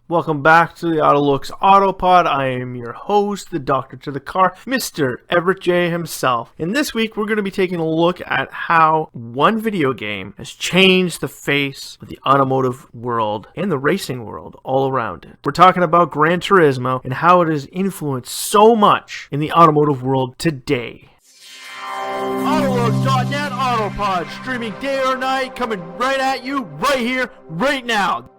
Welcome back to the AutoLooks Autopod. I am your host, the doctor to the car, Mr. Everett J himself. And this week, we're going to be taking a look at how one video game has changed the face of the automotive world and the racing world all around it. We're talking about Gran Turismo and how it has influenced so much in the automotive world today. AutoLooks.net Autopod, streaming day or night, coming right at you, right here, right now.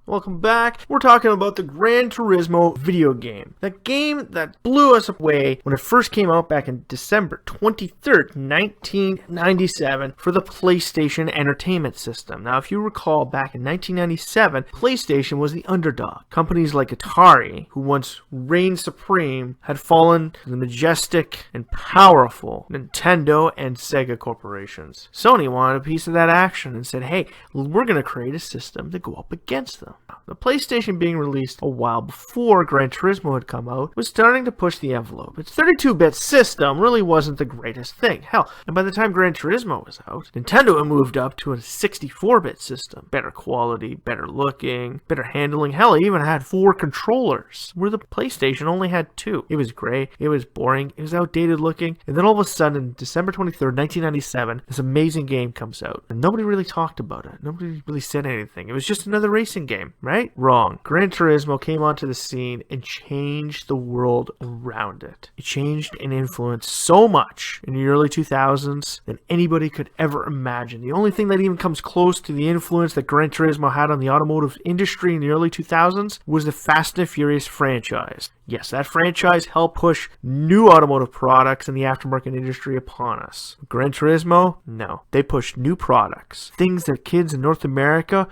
Welcome back. We're talking about the Gran Turismo video game. That game that blew us away when it first came out back in December 23rd, 1997 for the PlayStation Entertainment System. Now, if you recall, back in 1997, PlayStation was the underdog. Companies like Atari, who once reigned supreme, had fallen to the majestic and powerful Nintendo and Sega corporations. Sony wanted a piece of that action and said, hey, we're going to create a system to go up against them. The PlayStation being released a while before Gran Turismo had come out was starting to push the envelope. Its 32-bit system really wasn't the greatest thing. Hell, and by the time Gran Turismo was out, Nintendo had moved up to a 64-bit system. Better quality, better looking, better handling. Hell, it even had 4 controllers, where the PlayStation only had 2. It was gray, it was boring, it was outdated looking, and then all of a sudden, December 23rd, 1997, this amazing game comes out. And nobody really talked about it. Nobody really said anything. It was just another racing game. Right? Wrong. Gran Turismo came onto the scene and changed the world around it. It changed and influenced so much in the early 2000s than anybody could ever imagine. The only thing that even comes close to the influence that Gran Turismo had on the automotive industry in the early 2000s was the Fast and Furious franchise. Yes, that franchise helped push new automotive products in the aftermarket industry upon us. Gran Turismo? No. They pushed new products. Things that kids in North America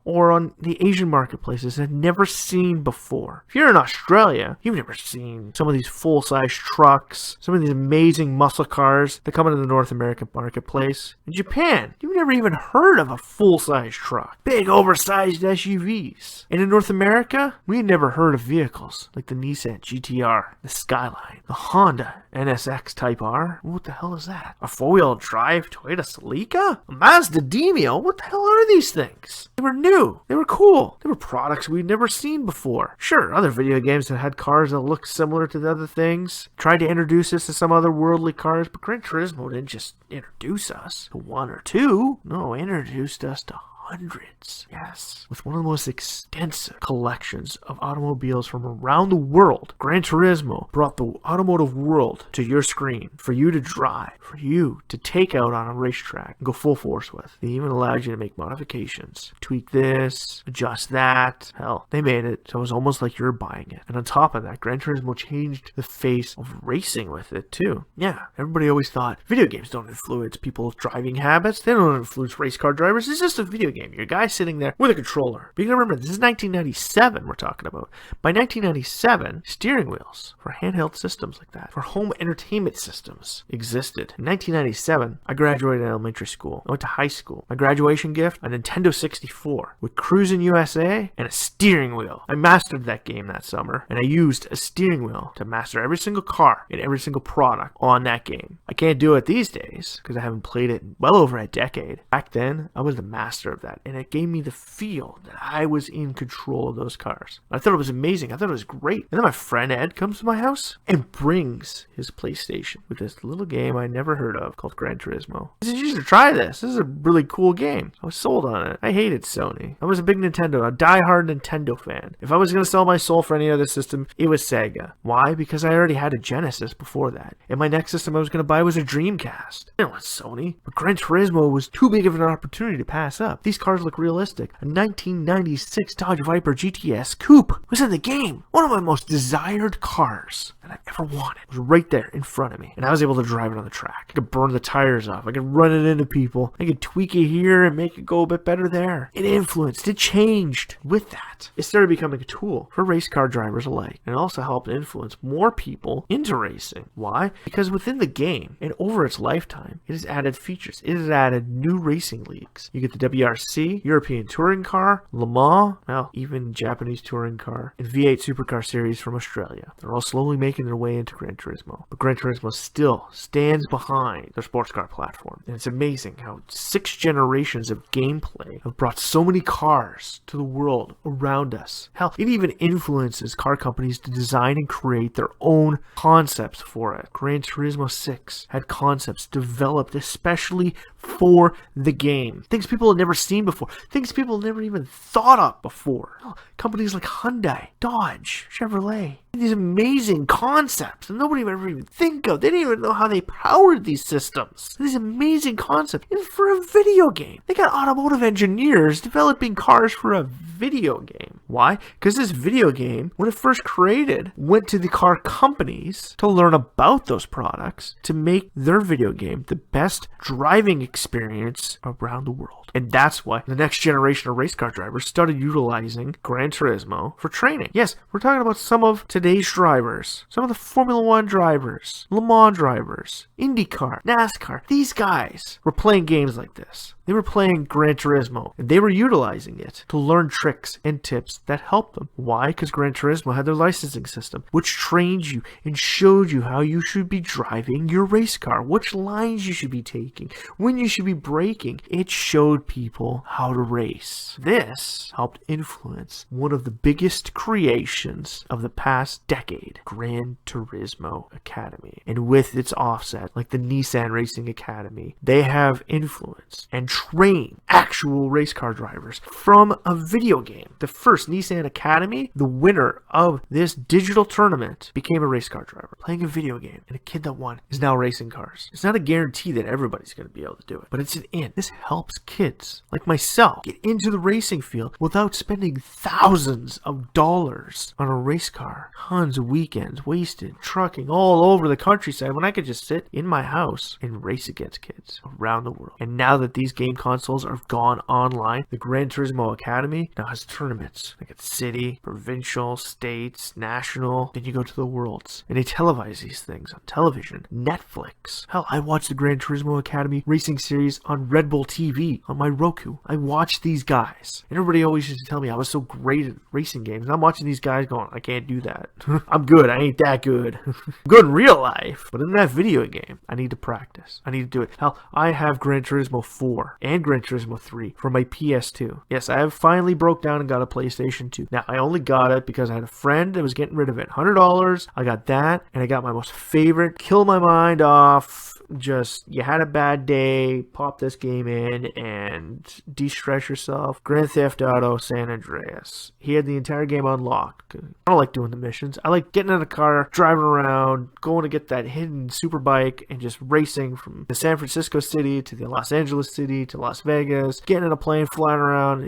or on the Asian marketplaces had never seen before. If you're in Australia, you've never seen some of these full-size trucks, some of these amazing muscle cars that come into the North American marketplace. In Japan, you've never even heard of a full-size truck. Big, oversized SUVs. And in North America, we had never heard of vehicles like the Nissan GTR, the Skyline, the Honda NSX Type R. What the hell is that? A 4-wheel drive Toyota Celica? A Mazda Demio? What the hell are these things? They were new. They were cool. They were products we'd never seen before. Sure, other video games that had cars that looked similar to the other things tried to introduce us to some other worldly cars, but Gran Turismo didn't just introduce us to 1 or 2. No, it introduced us to hundreds. Yes. With one of the most extensive collections of automobiles from around the world, Gran Turismo brought the automotive world to your screen for you to drive, for you to take out on a racetrack and go full force with. They even allowed you to make modifications. Tweak this, adjust that. Hell, they made it so it was almost like you were buying it. And on top of that, Gran Turismo changed the face of racing with it too. Yeah, everybody always thought video games don't influence people's driving habits. They don't influence race car drivers. It's just a video game. You're a guy sitting there with a controller. But you gotta remember, this is 1997 we're talking about. By 1997, steering wheels for handheld systems like that, for home entertainment systems, existed. In 1997, I graduated elementary school. I went to high school. My graduation gift, a Nintendo 64 with Cruisin' USA and a steering wheel. I mastered that game that summer, and I used a steering wheel to master every single car and every single product on that game. I can't do it these days because I haven't played it in well over a decade. Back then, I was the master of that, and it gave me the feel that I was in control of those cars. I thought it was amazing. I thought it was great. And then my friend Ed comes to my house and brings his PlayStation with this little game I never heard of called Gran Turismo. He said, you should try this. This is a really cool game. I was sold on it. I hated Sony. I was a big Nintendo, a die-hard Nintendo fan. If I was going to sell my soul for any other system, it was Sega. Why? Because I already had a Genesis before that. And my next system I was going to buy was a Dreamcast. I didn't want Sony. But Gran Turismo was too big of an opportunity to pass up. These cars look realistic. A 1996 Dodge Viper GTS Coupe was in the game. One of my most desired cars that I ever wanted was right there in front of me. And I was able to drive it on the track. I could burn the tires off. I could run it into people. I could tweak it here and make it go a bit better there. It influenced. It changed. With that, it started becoming a tool for race car drivers alike. And it also helped influence more people into racing. Why? Because within the game and over its lifetime, it has added features. It has added new racing leagues. You get the WRC WRC, European Touring Car, Le Mans, well, even Japanese Touring Car, and V8 Supercar Series from Australia. They're all slowly making their way into Gran Turismo. But Gran Turismo still stands behind their sports car platform. And it's amazing how 6 generations of gameplay have brought so many cars to the world around us. Hell, it even influences car companies to design and create their own concepts for it. Gran Turismo 6 had concepts developed especially for the game. Things people had never seen before. Things people never even thought of before. Companies like Hyundai, Dodge, Chevrolet. These amazing concepts that nobody would ever even think of. They didn't even know how they powered these systems. These amazing concepts. And for a video game. They got automotive engineers developing cars for a video game. Why? Because this video game, when it first created, went to the car companies to learn about those products to make their video game the best driving experience around the world. And that's why the next generation of race car drivers started utilizing Gran Turismo for training. Yes, we're talking about some of today's drivers, some of the Formula 1 drivers, Le Mans drivers, IndyCar, NASCAR. These guys were playing games like this. They were playing Gran Turismo, and they were utilizing it to learn tricks and tips that helped them. Why? Because Gran Turismo had their licensing system, which trained you and showed you how you should be driving your race car, which lines you should be taking, when you should be braking. It showed people how to race. This helped influence one of the biggest creations of the past decade, Gran Turismo Academy. And with its offset, like the Nissan Racing Academy, they have influence and train actual race car drivers from a video game. The first Nissan Academy, the winner of this digital tournament, became a race car driver playing a video game, and a kid that won is now racing cars. It's not a guarantee that everybody's going to be able to do it, but it's an in. This helps kids like myself get into the racing field without spending thousands of dollars on a race car. Tons of weekends wasted trucking all over the countryside when I could just sit in my house and race against kids around the world. And now that these game consoles are gone online, the Gran Turismo Academy now has tournaments like at city, provincial, states, national. Then you go to the worlds, and they televise these things on television, Netflix. Hell, I watched the Gran Turismo Academy racing series on Red Bull TV on my Roku. I watched these guys, and everybody always used to tell me I was so great at racing games. And I'm watching these guys going, I can't do that. I'm good. I ain't that good. I'm good in real life, but in that video game, I need to practice. I need to do it. Hell, I have Gran Turismo 4 and Gran Turismo 3 for my PS2. Yes, I have finally broke down and got a PlayStation 2. Now, I only got it because I had a friend that was getting rid of it. $100. I got that, and I got my most favorite, kill my mind off, just, you had a bad day, pop this game in and de-stress yourself. Grand Theft Auto San Andreas. He had the entire game unlocked. I don't like doing the missions. I like getting in a car, driving around, going to get that hidden super bike, and just racing from the San Francisco city to the Los Angeles city to Las Vegas, getting in a plane, flying around.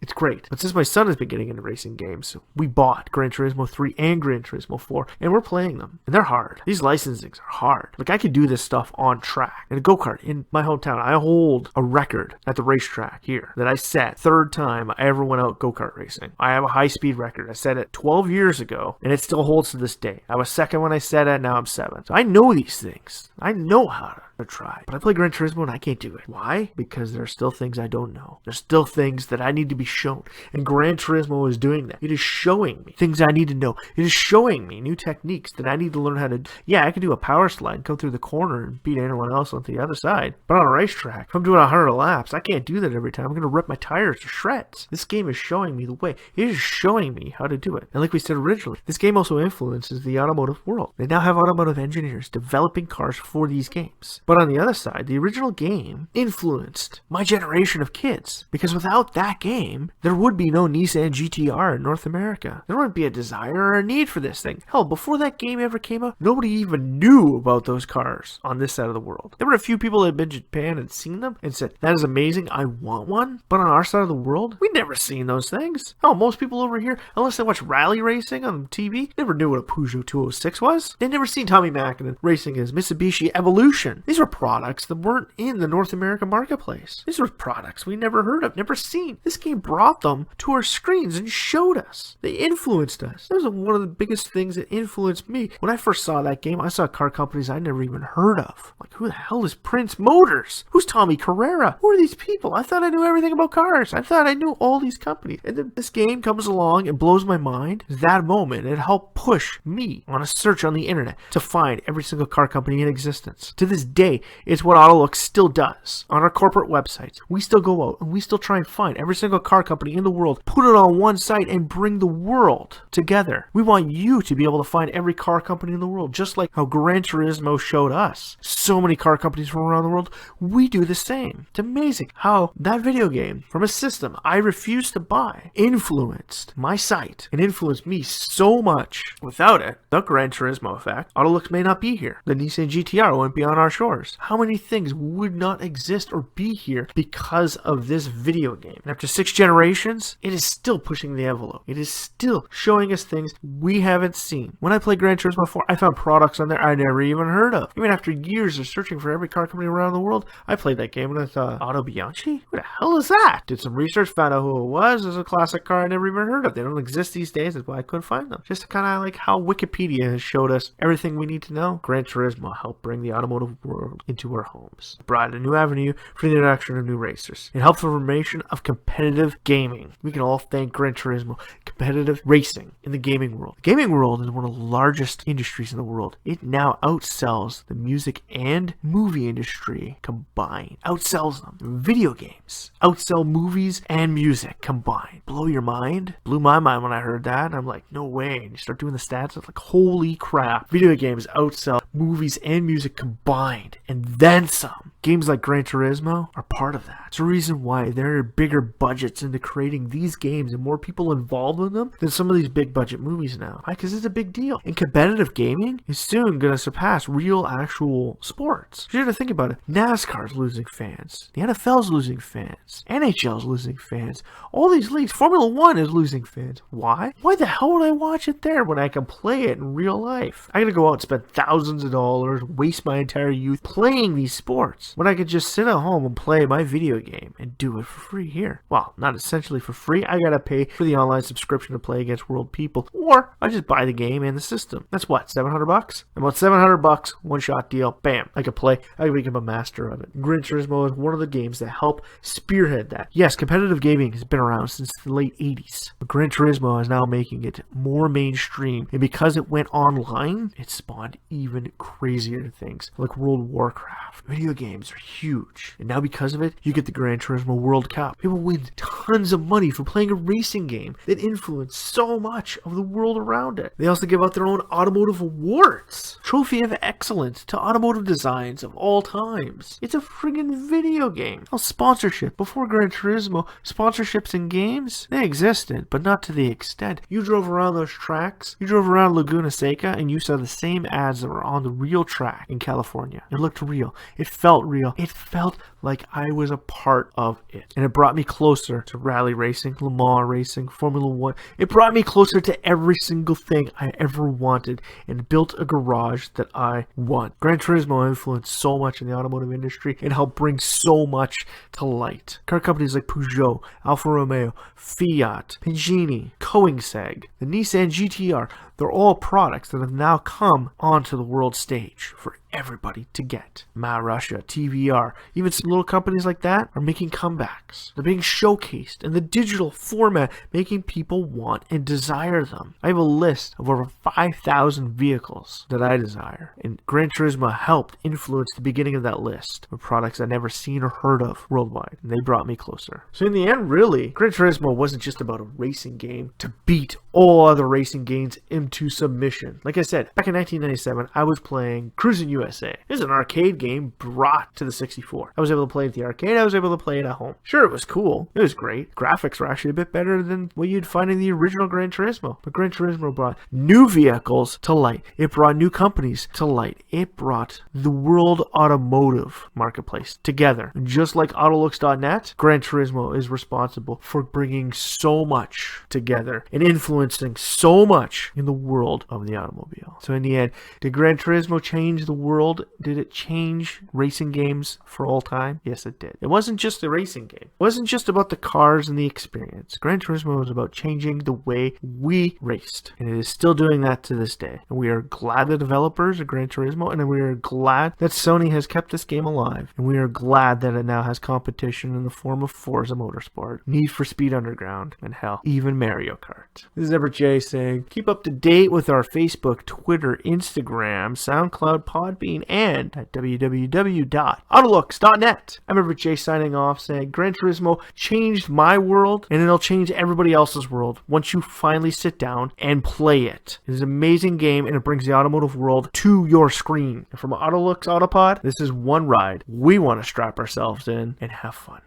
It's great. But since my son has been getting into racing games, we bought Gran Turismo 3 and Gran Turismo 4, and we're playing them. And they're hard. These licensings are hard. Like, I could do this stuff on track. In a go-kart in my hometown, I hold a record at the racetrack here that I set 3rd time I ever went out go-kart racing. I have a high-speed record. I set it 12 years ago, and it still holds to this day. I was 2nd when I set it, now I'm 7th. So I know these things. I know how to try. But I play Gran Turismo and I can't do it. Why? Because there are still things I don't know. There's still things that I need to be shown. And Gran Turismo is doing that. It is showing me things I need to know. It is showing me new techniques that I need to learn how to do. Yeah, I can do a power slide and come through the corner and beat anyone else on the other side. But on a racetrack, if I'm doing 100 laps, I can't do that every time. I'm going to rip my tires to shreds. This game is showing me the way. It is showing me how to do it. And like we said originally, this game also influences the automotive world. They now have automotive engineers developing cars for these games. But on the other side, the original game influenced my generation of kids. Because without that game, there would be no Nissan GTR in North America. There wouldn't be a desire or a need for this thing. Hell, before that game ever came out, nobody even knew about those cars on this side of the world. There were a few people that had been to Japan and seen them and said, that is amazing, I want one. But on our side of the world, we'd never seen those things. Hell, most people over here, unless they watch rally racing on TV, never knew what a Peugeot 206 was. They'd never seen Tommy Mäkinen racing his Mitsubishi Evolution. These These were products that weren't in the North American marketplace. These were products we never heard of, never seen. This game brought them to our screens and showed us. They influenced us. That was one of the biggest things that influenced me. When I first saw that game, I saw car companies I never even heard of. Like, who the hell is Prince Motors? Who's Tommy Carrera? Who are these people? I thought I knew everything about cars. I thought I knew all these companies. And then this game comes along and blows my mind. That moment, it helped push me on a search on the internet to find every single car company in existence. To this day, it's what AutoLooks still does. On our corporate websites, we still go out and we still try and find every single car company in the world, put it on one site, and bring the world together. We want you to be able to find every car company in the world, just like how Gran Turismo showed us. So many car companies from around the world, we do the same. It's amazing how that video game from a system I refused to buy influenced my site and influenced me so much. Without it, the Gran Turismo effect, AutoLooks may not be here. The Nissan GTR wouldn't be on our shores. How many things would not exist or be here because of this video game? And after 6 generations, it is still pushing the envelope. It is still showing us things we haven't seen. When I played Gran Turismo 4, I found products on there I never even heard of. Even after years of searching for every car company around the world, I played that game and I thought, Auto Bianchi? Who the hell is that? Did some research, found out who it was. It was a classic car I never even heard of. They don't exist these days. That's why I couldn't find them. Just kind of like how Wikipedia has showed us everything we need to know. Gran Turismo helped bring the automotive world into our homes. It brought a new avenue for the introduction of new racers. It helped the formation of competitive gaming. We can all thank Gran Turismo. Competitive racing in the gaming world. The gaming world is one of the largest industries in the world. It now outsells the music and movie industry combined. Outsells them. Video games outsell movies and music combined. Blow your mind? Blew my mind when I heard that. I'm like, no way. And you start doing the stats. It's like, holy crap. Video games outsell movies and music combined. And then some. Games like Gran Turismo are part of that. It's the reason why there are bigger budgets into creating these games and more people involved in them than some of these big budget movies now. Why? Because it's a big deal. And competitive gaming is soon going to surpass real actual sports. You have to think about it. NASCAR's losing fans. The NFL's losing fans. NHL's losing fans. All these leagues. Formula 1 is losing fans. Why? Why the hell would I watch it there when I can play it in real life? I gotta go out and spend thousands of dollars, waste my entire youth playing these sports, when I could just sit at home and play my video game and do it for free here. Well, not essentially for free. I gotta pay for the online subscription to play against world people, or I just buy the game and the system. That's what, $700? About $700, one-shot deal. Bam. I could play. I could become a master of it. Gran Turismo is one of the games that help spearhead that. Yes, competitive gaming has been around since the late 80s, but Gran Turismo is now making it more mainstream, and because it went online, it spawned even crazier things like World of Warcraft. Video games are huge, and now because of it, you get the Gran Turismo World Cup. People win tons of money for playing a racing game that influenced so much of the world around it. They also give out their own automotive awards. Trophy of Excellence to automotive designs of all times. It's a friggin' video game. Now, sponsorship. Before Gran Turismo, sponsorships in games, they existed, but not to the extent. You drove around those tracks, you drove around Laguna Seca, and you saw the same ads that were on the real track in California. It looked real. It felt real. It felt like I was a part of it. And it brought me closer to rally racing, Le Mans racing, Formula 1. It brought me closer to every single thing I ever wanted and built a garage that I want. Gran Turismo influenced so much in the automotive industry and helped bring so much to light. Car companies like Peugeot, Alfa Romeo, Fiat, Pagani, Koenigsegg, the Nissan GTR, they're all products that have now come onto the world stage for everybody to get. Russia, TVR, even some little companies like that are making comebacks. They're being showcased in the digital format, making people want and desire them. I have a list of over 5,000 vehicles that I desire, and Gran Turismo helped influence the beginning of that list with products I'd never seen or heard of worldwide, and they brought me closer. So in the end, really, Gran Turismo wasn't just about a racing game to beat all other racing games into submission. Like I said, back in 1997, I was playing Cruising USA. It was an arcade game brought to the 64. I was able to play it at the arcade. I was able to play it at home. Sure, it was cool. It was great. Graphics were actually a bit better than what you'd find in the original Gran Turismo. But Gran Turismo brought new vehicles to light. It brought new companies to light. It brought the world automotive marketplace together. And just like AutoLooks.net, Gran Turismo is responsible for bringing so much together and influencing influencing so much in the world of the automobile. So in the end, did Gran Turismo change the world? Did it change racing games for all time? Yes, it did. It wasn't just a racing game. It wasn't just about the cars and the experience. Gran Turismo was about changing the way we raced. And it is still doing that to this day. And we are glad the developers of Gran Turismo, and we are glad that Sony has kept this game alive. And we are glad that it now has competition in the form of Forza Motorsport, Need for Speed Underground, and hell, even Mario Kart. This is Everett J saying, keep up to date with our Facebook, Twitter, Instagram, SoundCloud, Podbean, and at www.autolooks.net. I'm Everett J signing off saying, Gran Turismo changed my world, and it'll change everybody else's world once you finally sit down and play it. It is an amazing game, and it brings the automotive world to your screen. And from AutoLooks Autopod, this is one ride we want to strap ourselves in and have fun.